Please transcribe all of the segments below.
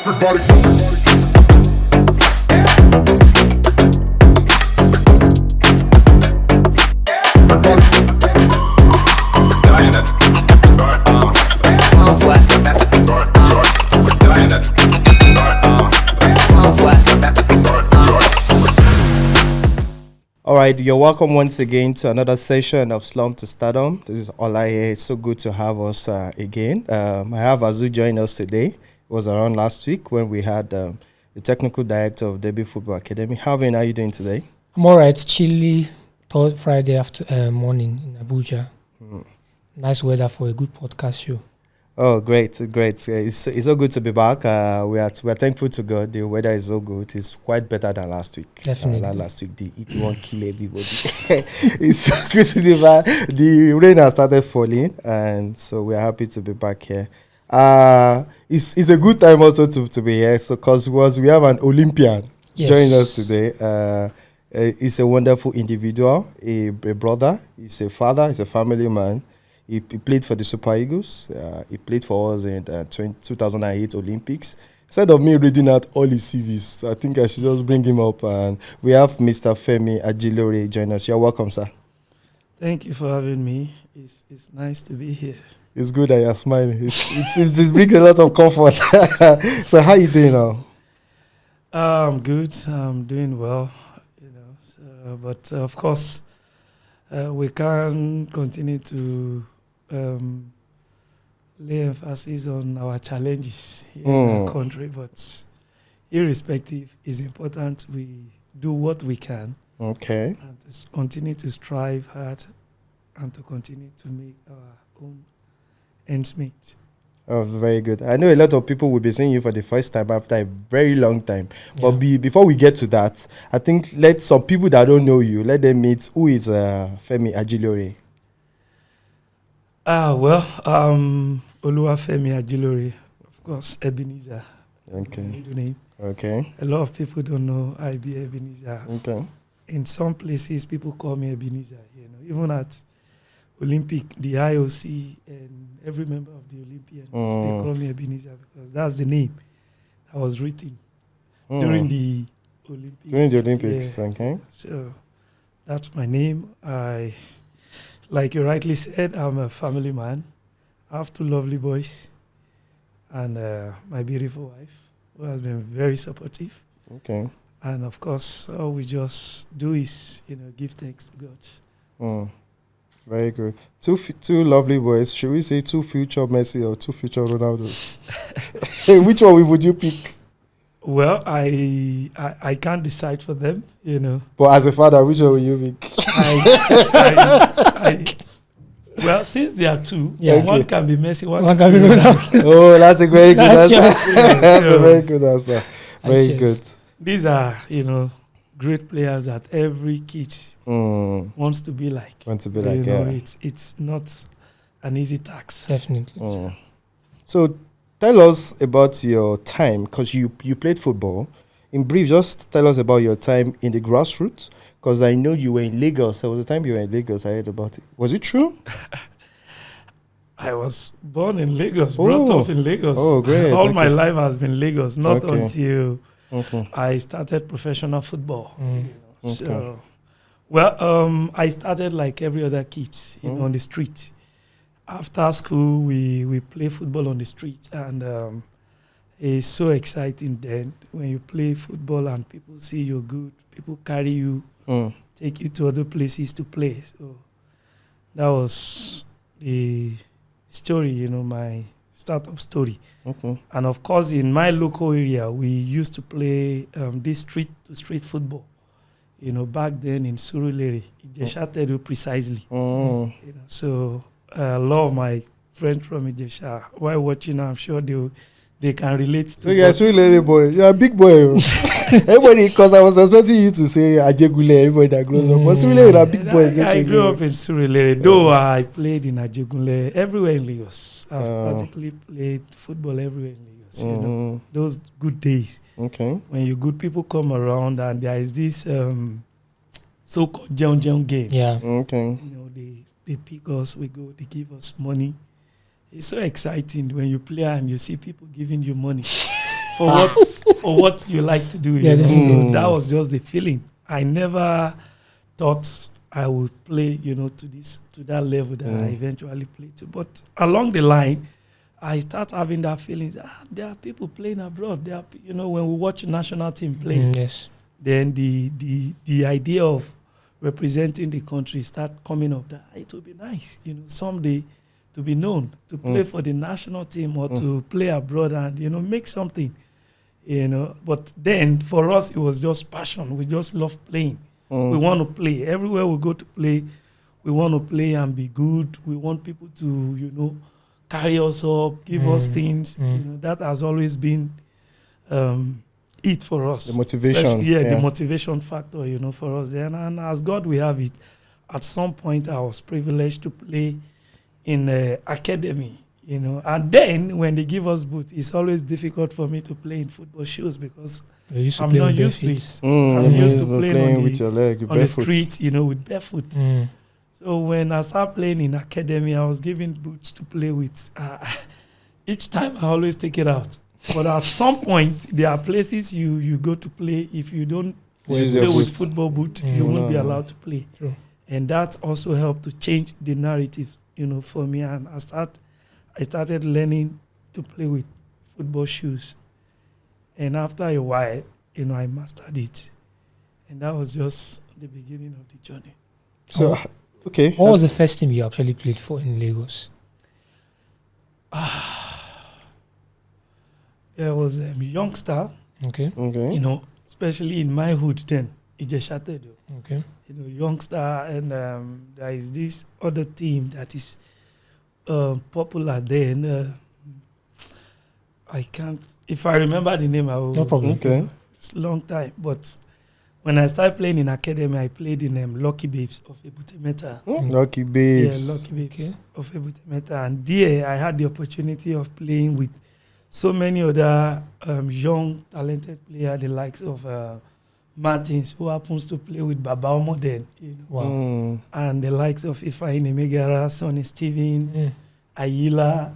All right, you're welcome once again to another session of SLUM2STARDOM. This is Ola here. It's so good to have us again. I have Azu join us today. It was around last week when we had the technical director of Debbie Football Academy. How are you doing today? I'm all right. Chilly, third Friday after morning in Abuja. Nice weather for a good podcast show. Oh, great. It's so good to be back. We are thankful to God. The weather is so good. It's quite better than last week. Definitely. Last week, the heat won't kill everybody. It's so good to be back. The rain has started falling, and so we are happy to be back here. It's a good time also to be here, so because we have an Olympian joining us today. He's a wonderful individual, a brother. He's a father. He's a family man. He played for the Super Eagles. He played for us in the 2008 Olympics. Instead of me reading out all his CVs, I think I should just bring him up. And we have Mr. Femi Ajilore join us. You're welcome, sir. Thank you for having me. It's nice to be here. It's good that you're smiling. It brings a lot of comfort. So how are you doing now? I'm good. I'm doing well. But of course, we can continue to lay emphasis on our challenges in our country, but irrespective, it's important we do what we can. Okay. And to continue to strive hard and to continue to make our own ends meet. Oh, very good. I know a lot of people will be seeing you for the first time after a very long time. But before we get to that, I think let some people that don't know you, let them meet who is Femi Ajilore. Oluwa Femi Ajilore, of course, Ebenezer. Okay. Middle name. Okay. A lot of people don't know I be Ebenezer. Okay. In some places, people call me Ebenezer. Even at Olympic, the IOC, and every member of the Olympians, they call me Ebenezer because that's the name that was written during the Olympics. During the Olympics, okay. So that's my name. Like you rightly said, I'm a family man. I have two lovely boys and my beautiful wife, who has been very supportive. Okay. And of course, all we just do is, give thanks to God. Very good. Two lovely boys. Should we say two future Messi or two future Ronaldos? Which one would you pick? Well, I can't decide for them, But as a father, which one will you pick? Well, since there are two, one can be Messi, one can be Ronaldo. Oh, that's a very good answer. That's a very good answer. Very good. These are, great players that every kid wants to be like. It's not an easy task. Definitely. So tell us about your time, because you played football. In brief, just tell us about your time in the Grassroot, because I know you were in Lagos. There was a time you were in Lagos. I heard about it. Was it true? I was born in Lagos, brought up in Lagos. Oh, great. All my life has been Lagos, not until Okay. I started professional football. Okay. I started like every other kid on the street. After school, we play football on the street, and it's so exciting then when you play football and people see you're good, people carry you, take you to other places to play. So that was the story, my startup story. Okay. And of course, in my local area, we used to play this street-to-street football. Back then in Surulere, Ijesha Teru precisely. So a lot of my friends from Ijesha, while watching, I'm sure they can relate to. So you're a Surulere boy. You're a big boy. Everybody, because I was expecting you to say Ajegule, everybody that grows up. But Surulere are big boys. I grew up in Surulere, though I played in Ajegule, everywhere in Lagos. I've practically played football everywhere in Lagos. Those good days. Okay. When you good people come around and there is this so-called Jeon game. Yeah. Okay. They pick us, we go, they give us money. It's so exciting when you play and you see people giving you money. for what you like to do. Yeah, So that was just the feeling. I never thought I would play, to that level that I eventually played to. But along the line, I start having that feeling. There are people playing abroad. There are, when we watch national team play, yes. then the idea of representing the country start coming up. That it would be nice, someday to be known, to play for the national team or to play abroad and, make something, But then for us, it was just passion. We just love playing. We want to play. Everywhere we go to play, we want to play and be good. We want people to, carry us up, give us things. That has always been it for us. The motivation. The motivation factor, for us. And as God will have it, at some point I was privileged to play in academy, And then when they give us boots, it's always difficult for me to play in football shoes because I'm not used to it. I'm used to playing with your leg, on the street, with barefoot. So when I started playing in academy, I was given boots to play with. Each time I always take it out. But at some point, there are places you go to play. If you don't play with football boot, you won't be allowed to play. True. And that also helped to change the narrative, for me. And I started learning to play with football shoes. And after a while, I mastered it. And that was just the beginning of the journey. So, okay. What was the first team you actually played for in Lagos? There was a youngster. Okay. Especially in my hood then, Ijeshatedo. Okay. Youngster, and there is this other team that is popular then. I can't. If I remember the name, I will. No problem. Okay. It's a long time, but when I started playing in academy, I played in Lucky Babes of Ebute Meta. Lucky Babes. Yeah, Lucky Babes of Ebute Meta. And there, I had the opportunity of playing with so many other young, talented players, the likes of Martins, who happens to play with Baba Omo then, Wow. and the likes of Ifeanyi Megara, Sonny Steven, Ayila,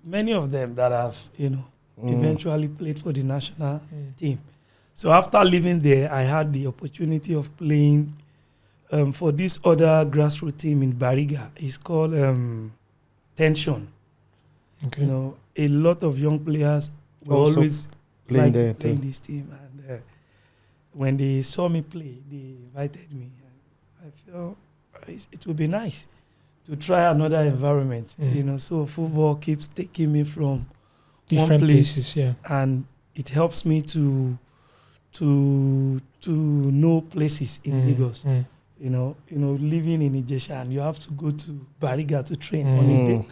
many of them that have, eventually played for the national team. So after leaving there, I had the opportunity of playing for this other grassroots team in Bariga. It's called Tension. Okay. A lot of young players were Also always playing this team. And when they saw me play, they invited me. And I felt it would be nice to try another environment. So football keeps taking me from Different one place, places, yeah. and it helps me to know places in Lagos. Living in Ijesha, and you have to go to Bariga to train on a day,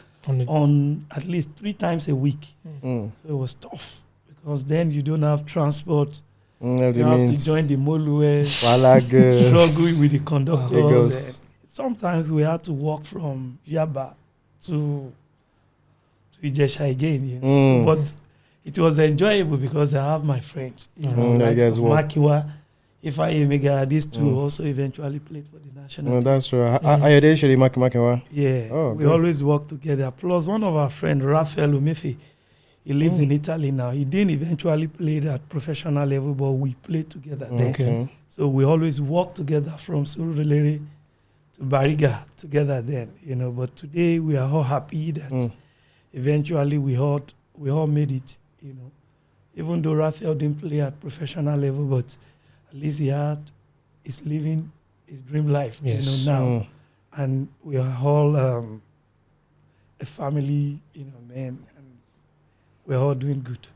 on at least 3 times a week. So it was tough because then you don't have transport. You have to join the Molue, struggle with the conductors. Sometimes we had to walk from Yaba to Ijesha again. So, but it was enjoyable because I have my friends. Makiwa, Ifeanyi Megara, these two also eventually played for the national team. That's true. Ayode Shiri Makiwa. Yeah, we always work together. Plus, one of our friends, Raphael Umefi, he lives in Italy now. He didn't eventually play at professional level, but we played together then. Okay. So we always work together from Surulere to Bariga together then. But today we are all happy that eventually we all made it. Even though Raphael didn't play at professional level, but at least he's living his dream life, now. And we are all a family, man, and we're all doing good.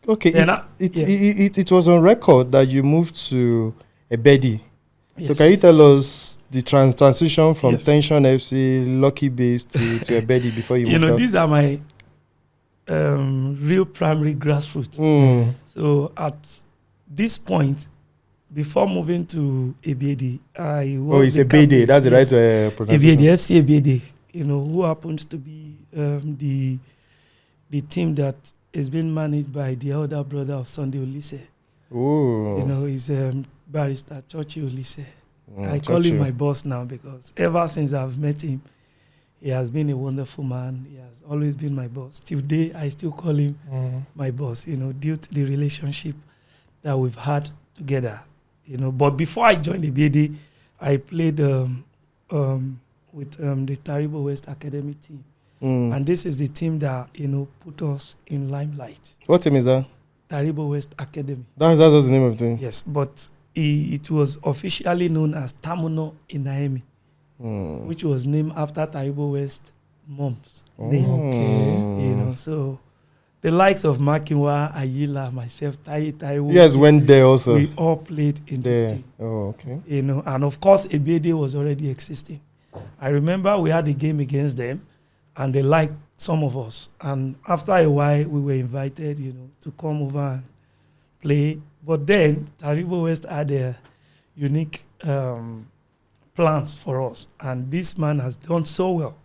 Okay, it was on record that you moved to Ebedi. Yes. So can you tell us the transition from Tension FC, Lucky Base to Ebedi before you moved out? These are my real primary grassroots. So at this point, before moving to Ebedi, I was it's Ebedi. That's the right pronunciation. Ebedi, FC Ebedi. Who happens to be the team that is being managed by the elder brother of Sunday Olise. Oh. He's Barrister Chochi Olise. I call him my boss now because ever since I've met him, He has been a wonderful man. He has always been my boss. Today, I still call him my boss, due to the relationship that we've had together, But before I joined the BAD, I played with the Taribo West Academy team. And this is the team that, put us in limelight. What team is that? Taribo West Academy. That's the name of the team? Yes, but it was officially known as Tamuno Inaemi, which was named after Taribo West mom's name. Okay. So the likes of Makinwa, Ayila, myself, Taiwo. You guys went there also? We all played in this team. Oh, okay. And of course, Ebede was already existing. I remember we had a game against them, and they liked some of us. And after a while, we were invited, to come over and play. But then, Taribo West had a unique plans for us. And this man has done so well.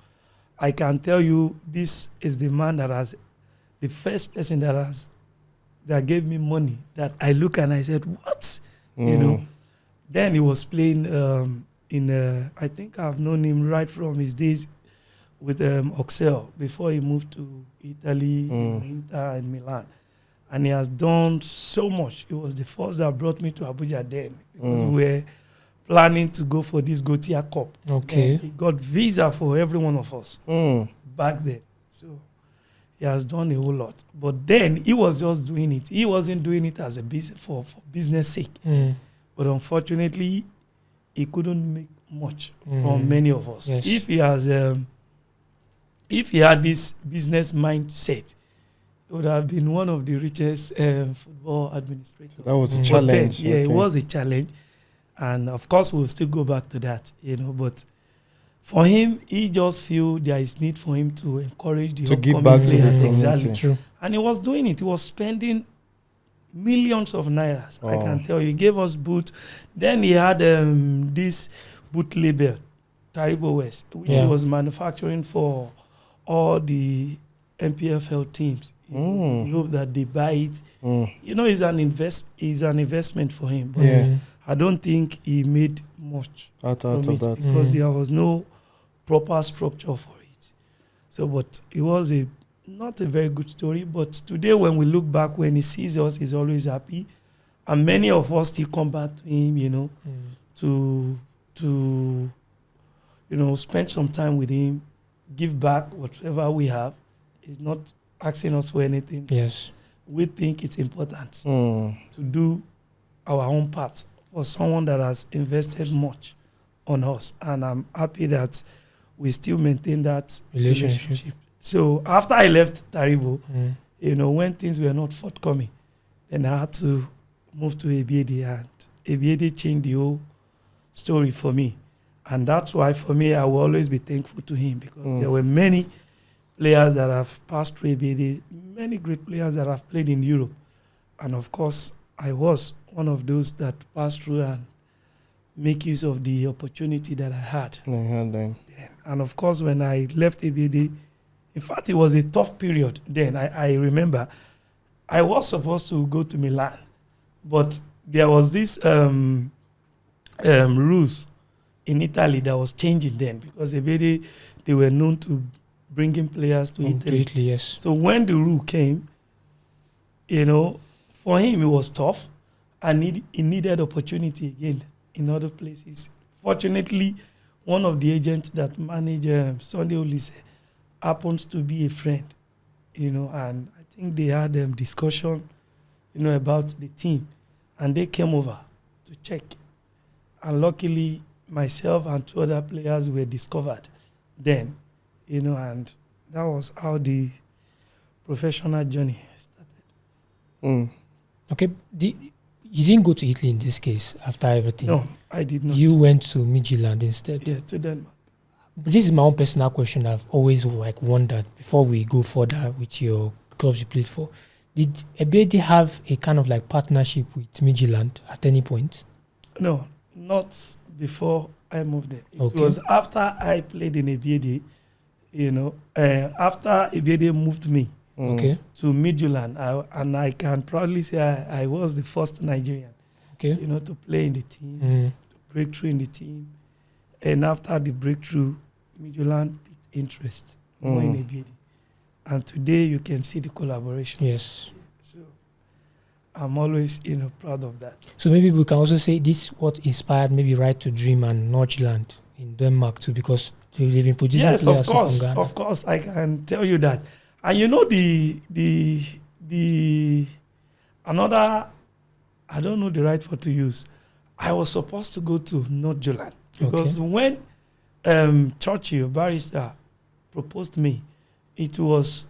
I can tell you, this is the man the first person that gave me money that I look and I said, what? Then he was playing I think I've known him right from his days with Oxel before he moved to Italy, Inter and Milan. And he has done so much. It was the first that brought me to Abuja then, because we were planning to go for this Gotia Cup. Okay. And he got visa for every one of us back then. So he has done a whole lot. But then he was just doing it. He wasn't doing it as a business for business sake. But unfortunately, he couldn't make much from many of us. Yes. If he had this business mindset, he would have been one of the richest football administrators. That was a challenge. Then, it was a challenge. And of course, we'll still go back to that, But for him, he just feel there is need for him to encourage the give back to the community. Exactly. True. And he was doing it. He was spending millions of nairas. Oh. I can tell you. He gave us boots. Then he had this boot label, Taribo West, which he was manufacturing for all the MPFL teams. He hope that they buy it. It's an investment for him. But I don't think he made much out from of it that. because there was no proper structure for it. So, but it was not a very good story. But today, when we look back, when he sees us, he's always happy. And many of us still come back to him, to spend some time with him, give back whatever we have. He's not asking us for anything. Yes. We think it's important to do our own part for someone that has invested much on us. And I'm happy that we still maintain that relationship. So after I left Taribo, when things were not forthcoming, then I had to move to ABAD, and ABAD changed the whole story for me. And that's why, for me, I will always be thankful to him, because there were many players that have passed through ABAD, many great players that have played in Europe. And of course, I was one of those that passed through and make use of the opportunity that I had. And of course, when I left ABAD, in fact, it was a tough period then. I remember I was supposed to go to Milan, but there was this rules in Italy that was changing then, because ABAD, they were known to bringing players to Italy. Yes. So when the rule came, for him it was tough, and he needed opportunity again in other places. Fortunately, one of the agents that managed Sunday Olise happens to be a friend, and I think they had a discussion, about the team, and they came over to check. And luckily, myself and 2 other players were discovered then, and that was how the professional journey started. Okay, you didn't go to Italy in this case after everything? No, I did not. You went to Midtjylland instead? Yeah, to Denmark. But this is my own personal question. I've always wondered, before we go further with your clubs you played for, did Ebede have a kind of partnership with Midtjylland at any point? No, not before I moved there. It was after I played in Ebede, after Ebede moved me to Midtjylland, and I can proudly say I was the first Nigerian, to play in the team, to break through in the team. And after the breakthrough, Midtjylland picked interest more in ABAD. And today you can see the collaboration. Yes. So I'm always, proud of that. So maybe we can also say this what inspired maybe Right to Dream and Nordjylland in Denmark too, because they've been producing Yes, players of course, from Ghana. of course, I can tell you that. And the another, I don't know the right word to use. I was supposed to go to Nordjylland because when Churchill, barrister, proposed me, it was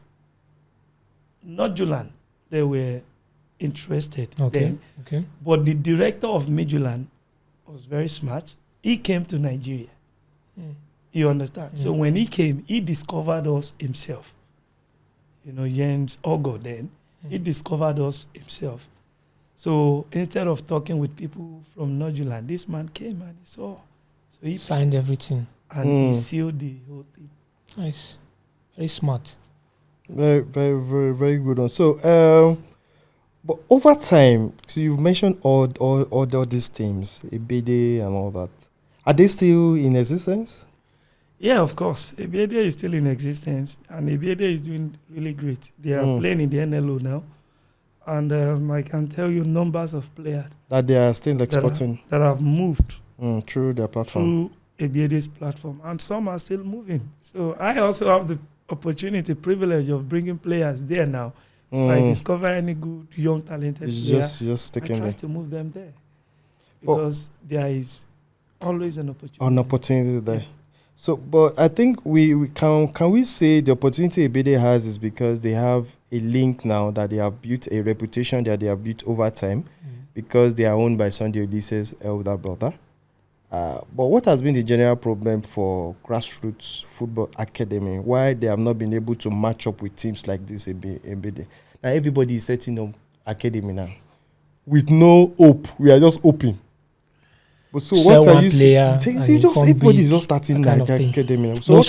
Nordjylland. They were interested then. Okay. But the director of Midtjylland was very smart. He came to Nigeria. You understand? So when he came, he discovered us himself. Jens Ogo then, he discovered us himself. So instead of talking with people from Nordjylland, this man came and he saw. So he signed everything. And he sealed the whole thing. Nice. Very smart. Very, very, very, very good one. So, but over time, so you've mentioned all these teams, Ebede and all that. Are they still in existence? Yeah, of course. Ebede is still in existence, and Ebede is doing really great. They are playing in the NLO now, and I can tell you numbers of players that they are still exporting that have moved through their platform, through Ebede's platform, and some are still moving. So I also have the opportunity, privilege of bringing players there now. If I discover any good, young, talented players, I try to move them there. Because there is always an opportunity. An opportunity there. Yeah. So, but I think we can we say the opportunity Ebede has is because they have a link now, that they have built a reputation that they have built over time, because they are owned by Sunday Odysseus' elder brother. But what has been the general problem for Grassroots Football Academy? Why they have not been able to match up with teams like this, Ebede? Now everybody is setting up academy now with no hope. We are just hoping. But so sell what are you player? Everybody is just starting like academy now. So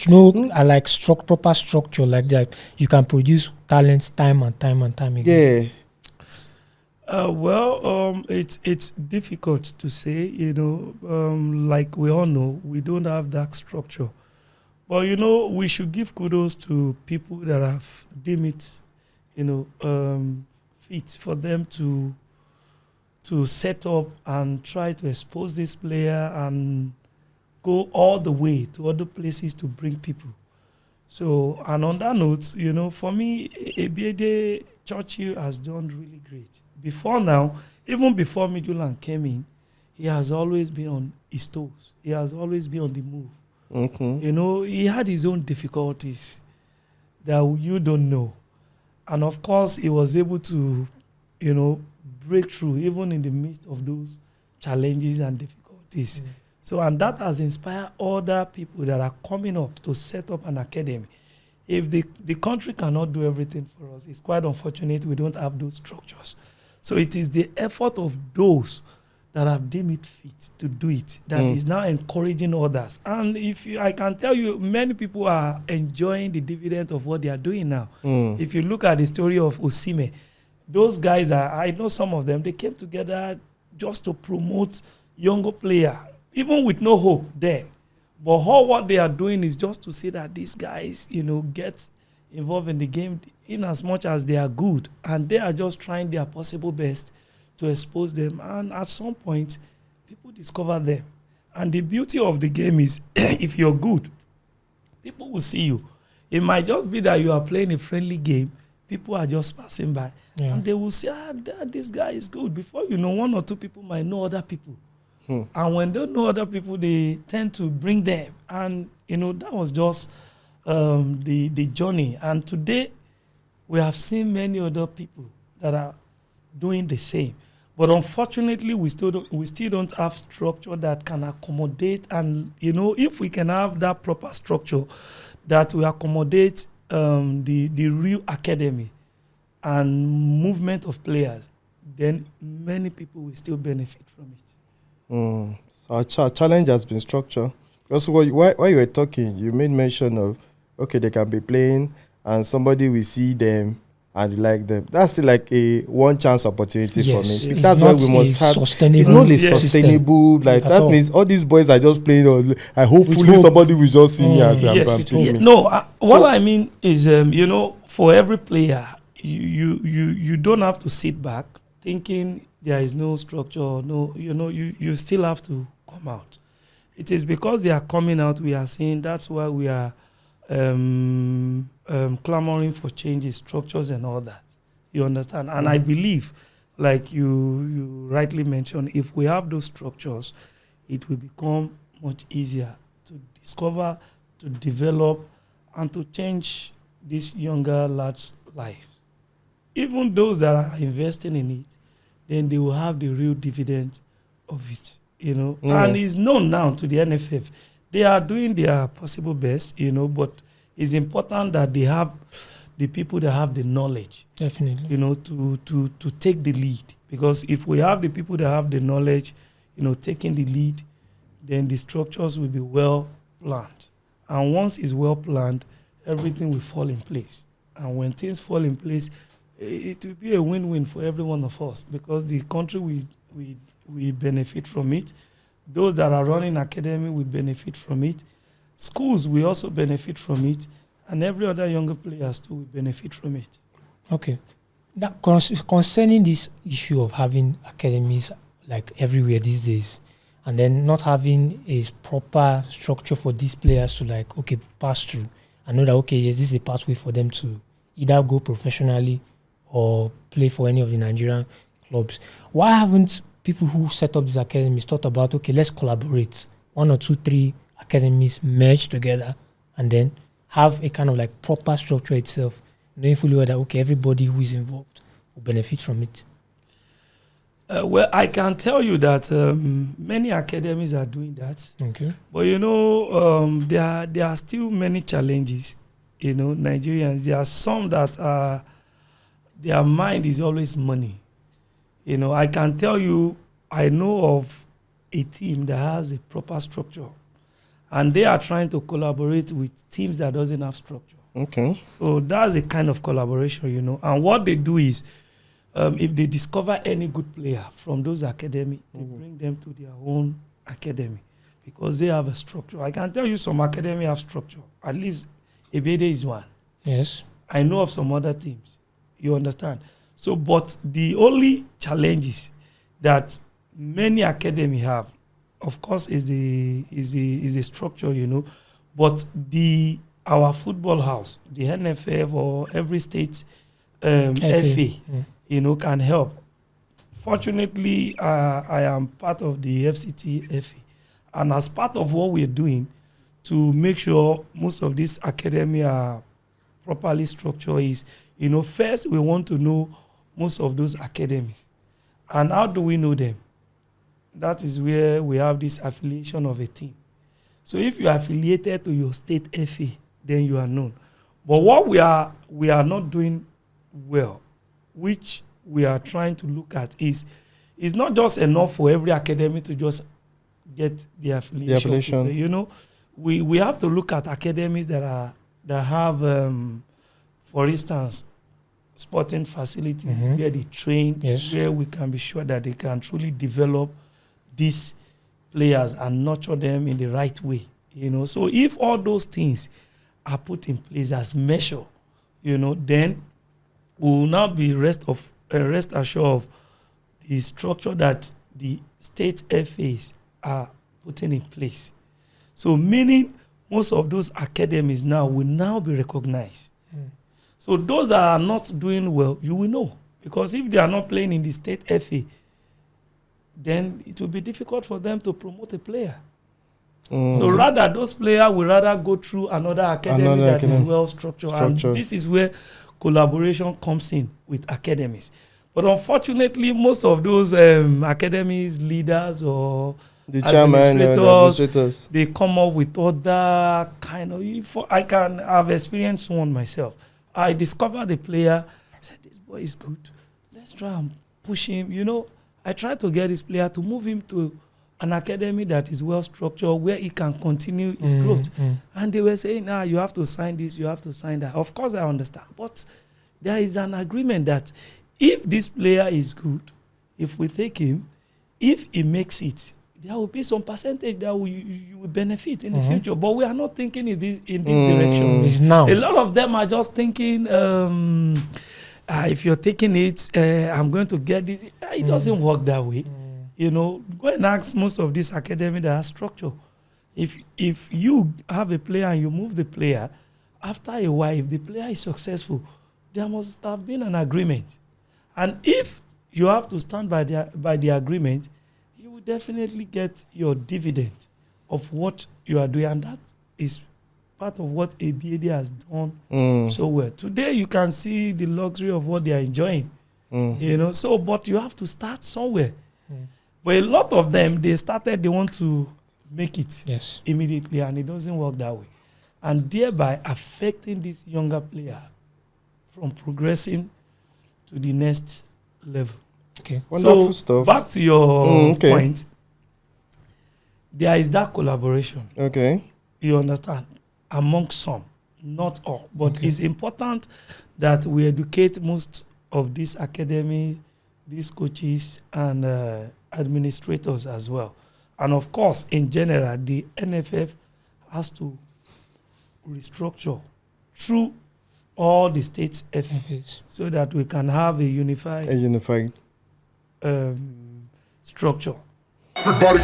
no proper structure like that. You can produce talents time and time again. Yeah. It's difficult to say, like we all know, we don't have that structure. But, we should give kudos to people that have deemed it, fit for them to set up and try to expose this player and go all the way to other places to bring people. So, and on that note, for me, Ebede Churchill has done really great. Before now, even before Midtjylland came in, he has always been on his toes. He has always been on the move. He had his own difficulties that you don't know. And of course, he was able to, break through even in the midst of those challenges and difficulties. So, and that has inspired other people that are coming up to set up an academy. If the country cannot do everything for us, it's quite unfortunate we don't have those structures. So it is the effort of those that have deemed it fit to do it that is now encouraging others. And I can tell you, many people are enjoying the dividend of what they are doing now. If you look at the story of Osimhen, those guys I know some of them, they came together just to promote younger players, even with no hope there. But what they are doing is just to say that these guys, get involved in the game in as much as they are good, and they are just trying their possible best to expose them. And at some point, people discover them. And the beauty of the game is, if you're good, people will see you. It might just be that you are playing a friendly game, people are just passing by, and they will say, this guy is good. Before you know, one or two people might know other people. And when they know other people, they tend to bring them. And, that was just the journey. And today, we have seen many other people that are doing the same. But unfortunately, we still don't have structure that can accommodate. And, if we can have that proper structure that will accommodate the real academy and movement of players, then many people will still benefit from it. So our challenge has been structure. Also, while you were talking, you made mention of, they can be playing and somebody will see them and you like them, that's still like a one chance opportunity for me. It's That's why not we must a have. sustainable It's not a system sustainable. Like at that all. means all these boys are just playing. Or I hopefully hope. somebody will just see me and say, Yes. I'm playing. No, what I mean is, you know, for every player, you don't have to sit back thinking there is no structure. No, you know, you still have to come out. It is because they are coming out, we are seeing. That's why we are clamoring for changes, structures, and all that. You understand? And I believe, like you rightly mentioned, if we have those structures, it will become much easier to discover, to develop, and to change this younger lads' life. Even those that are investing in it, then they will have the real dividend of it, you know. And it's known now to the NFF. They are doing their possible best, you know, but it's important that they have the people that have the knowledge, Definitely, you know, to take the lead. Because if we have the people that have the knowledge, you know, taking the lead, then the structures will be well planned. And once it's well planned, everything will fall in place. And when things fall in place, it will be a win-win for every one of us, because the country we benefit from it. Those that are running academy will benefit from it. Schools will also benefit from it, and every other younger players too will benefit from it. okay. Now, concerning this issue of having academies like everywhere these days, and then not having a proper structure for these players to like, okay, pass through and know that, okay, yes, this is a pathway for them to either go professionally or play for any of the Nigerian clubs. Why haven't people who set up these academies thought about, okay, let's collaborate, 1 or 2, 3 academies merge together and then have a kind of like proper structure itself, knowing fully well that, okay, everybody who is involved will benefit from it? Well, I can tell you that many academies are doing that. Okay. But, you know, there are still many challenges. You know, Nigerians, there are some that are, their mind is always money. You know, I can tell you, I know of a team that has a proper structure, and they are trying to collaborate with teams that doesn't have structure. Okay. So that's a kind of collaboration, you know. And what they do is, if they discover any good player from those academy, they bring them to their own academy because they have a structure. I can tell you some academy have structure. At least Ebede is one. Yes. I know of some other teams. You understand? So, but the only challenges that many academy have, of course, is the structure, you know. But our football house, the NFF or every state FA, you know, can help. Fortunately, I am part of the FCT FA, and as part of what we're doing to make sure most of these academy are properly structured is, you know, first we want to know most of those academies. And how do we know them? That is where we have this affiliation of a team. So if you are affiliated to your state FA, then you are known. But what we are not doing well, which we are trying to look at, is not just enough for every academy to just get the affiliation. You know, we have to look at academies that have, for instance, sporting facilities where they train, where we can be sure that they can truly develop these players and nurture them in the right way. You know, so if all those things are put in place as measure, you know, then we will now be rest assured of the structure that the state FAs are putting in place. So meaning most of those academies now will now be recognized. So those that are not doing well, you will know. Because if they are not playing in the state FA, then it will be difficult for them to promote a player. So rather, those players will rather go through another academy that is well structured. And this is where collaboration comes in with academies. But unfortunately, most of those academies, leaders or the administrators, they come up with other kind of... I've experienced one myself. I discovered a player. I said, this boy is good. Let's try and push him. You know, I tried to get this player to move him to an academy that is well structured where he can continue his growth. And they were saying, you have to sign this, you have to sign that. Of course, I understand. But there is an agreement that if this player is good, if we take him, if he makes it, there will be some percentage that you will benefit in the future. But we are not thinking in this direction. It's now. A lot of them are just thinking, if you're taking it, I'm going to get this. It doesn't work that way. You know, go and ask most of these academies that have structure. If you have a player and you move the player, after a while, if the player is successful, there must have been an agreement. And if you have to stand by the agreement, you will definitely get your dividend of what you are doing. And that is part of what ABAD has done so well. Today, you can see the luxury of what they are enjoying. You know, so, but you have to start somewhere. But a lot of them, they want to make it immediately, and it doesn't work that way. And thereby affecting this younger player from progressing to the next level. Okay, wonderful stuff. Back to your point, there is that collaboration. Okay. You understand? Among some, not all. But it's important that we educate most of these academy, these coaches, and administrators as well. And of course, in general, the NFF has to restructure through all the states' FFs so that we can have a unified structure. Everybody